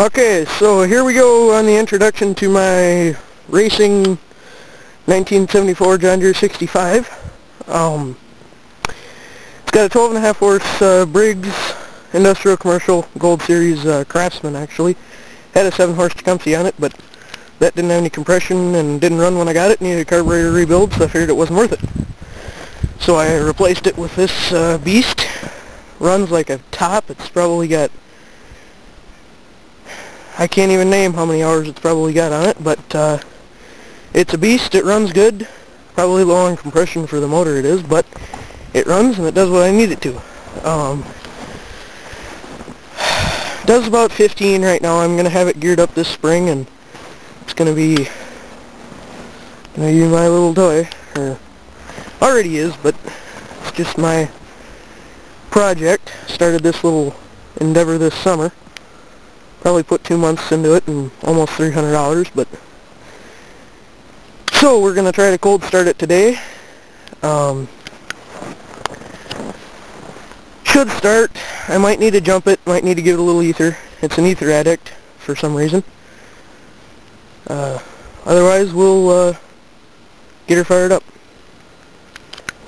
Okay, so here we go on the introduction to my racing 1974 John Deere 65. It's got a 12.5 horse Briggs Industrial Commercial Gold Series Craftsman actually. Had a 7 horse Tecumseh on it, but that didn't have any compression and didn't run when I got it. Needed a carburetor rebuild, so I figured it wasn't worth it. So I replaced it with this beast. Runs like a top. It's probably got, I can't even name how many hours it's probably got on it, but it's a beast. It runs good. Probably low on compression for the motor it is, but it runs and it does what I need it to. Does about 15 right now. I'm going to have it geared up this spring, and it's going to be my little toy. Or already is, but it's just my project. Started this little endeavor this summer. Probably put 2 months into it and almost $300, but so we're gonna try to cold start it today. Should start. I might need to jump it, might need to give it a little ether. It's an ether addict for some reason. Otherwise we'll get her fired up.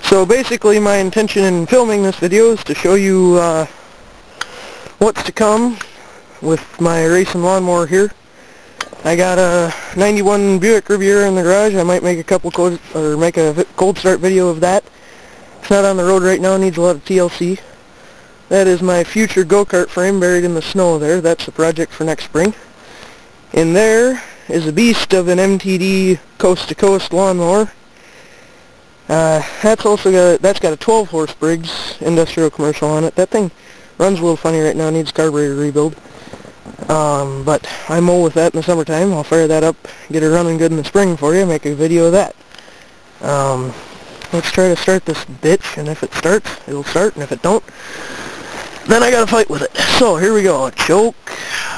So basically my intention in filming this video is to show you what's to come with my racing lawnmower here. I got a 91 Buick Riviera in the garage. I might make a cold start video of that. It's not on the road right now, it needs a lot of TLC. That is my future go-kart frame buried in the snow there. That's the project for next spring. In there is a beast of an MTD coast-to-coast lawnmower. That's got a 12 horse Briggs Industrial Commercial on it. That thing runs a little funny right now, needs carburetor rebuild. But I mow with that in the summertime. I'll fire that up, get it running good in the spring for you, make a video of that. Let's try to start this bitch, and if it starts, it'll start, and if it don't, then I gotta fight with it. So here we go. Choke.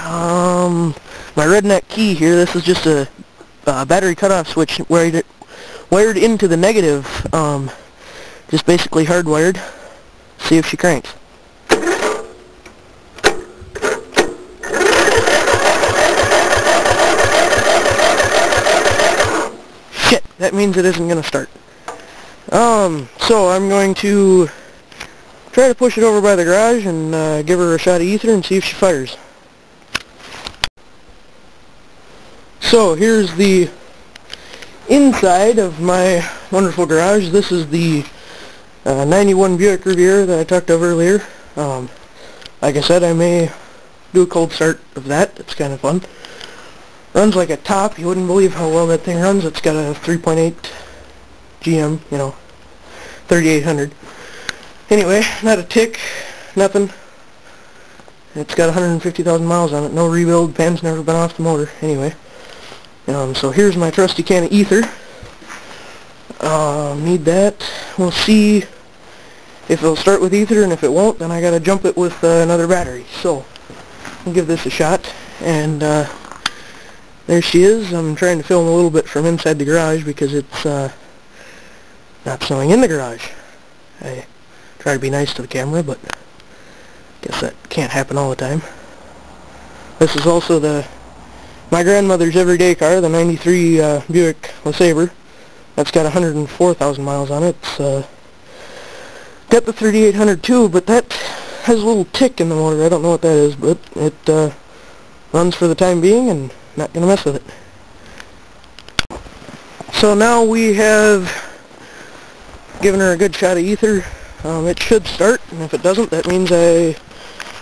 My redneck key here, this is just a battery cutoff switch wired into the negative, just basically hardwired. See if she cranks. Shit, that means it isn't gonna start. So I'm going to try to push it over by the garage and give her a shot of ether and see if she fires. So here's the inside of my wonderful garage. This is the 91 Buick Riviera that I talked of earlier. Like I said, I may do a cold start of that. It's kind of fun. Runs like a top. You wouldn't believe how well that thing runs. It's got a 3.8 GM, 3800. Anyway, not a tick, nothing. It's got 150,000 miles on it. No rebuild. Pan's never been off the motor. Anyway. So here's my trusty can of ether. Need that. We'll see if it'll start with ether, and if it won't, then I gotta jump it with another battery. So I'll give this a shot, and there she is. I'm trying to film a little bit from inside the garage because it's not snowing in the garage. I try to be nice to the camera, but I guess that can't happen all the time. This is also my grandmother's everyday car, the 93 Buick LeSabre. That's got 104,000 miles on it. It's got the 3800 too, but that has a little tick in the motor. I don't know what that is, but it runs for the time being, and not going to mess with it. So now we have given her a good shot of ether. It should start, and if it doesn't, that means I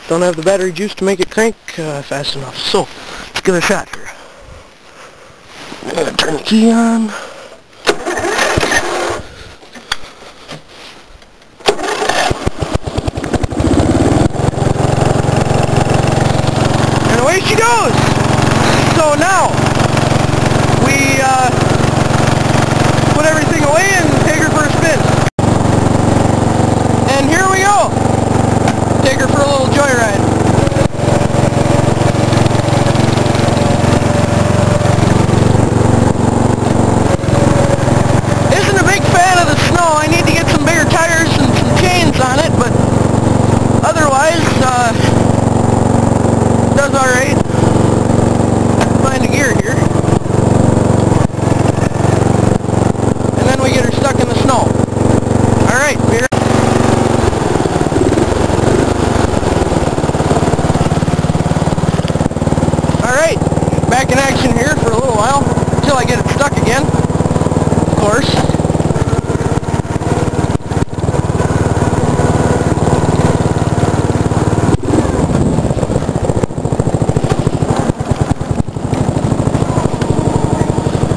don't have the battery juice to make it crank fast enough. So let's give it a shot here. I'm going to turn the key on. And away she goes! So now, we put everything away and take her for a spin. And here we go! Take her for a little joyride. I need to get some bigger tires and some chains on it, but otherwise, does alright. back in action here for a little while, until I get it stuck again, of course.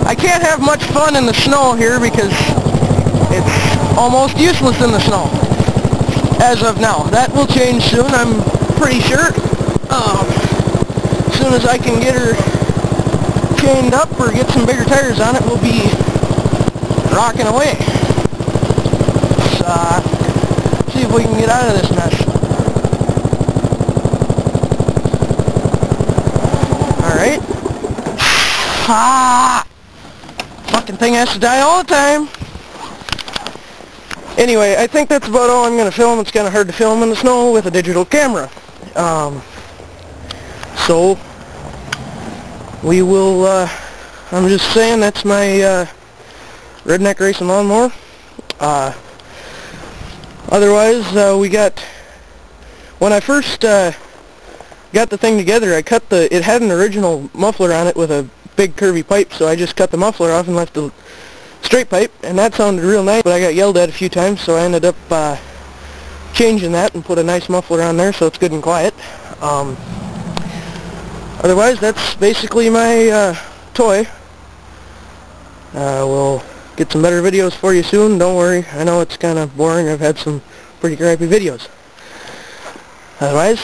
I can't have much fun in the snow here because it's almost useless in the snow, as of now. That will change soon, I'm pretty sure. As soon as I can get her chained up or get some bigger tires on it, we'll be rocking away. Let's see if we can get out of this mess. Alright. Fucking thing has to die all the time. Anyway, I think that's about all I'm going to film. It's kind of hard to film in the snow with a digital camera. So, we will, I'm just saying that's my redneck racing lawnmower. Otherwise, we got, when I first got the thing together, I cut it had an original muffler on it with a big curvy pipe, so I just cut the muffler off and left the straight pipe, and that sounded real nice, but I got yelled at a few times, so I ended up changing that and put a nice muffler on there so it's good and quiet. Otherwise, that's basically my toy. We'll get some better videos for you soon, don't worry. I know it's kind of boring, I've had some pretty crappy videos. Otherwise,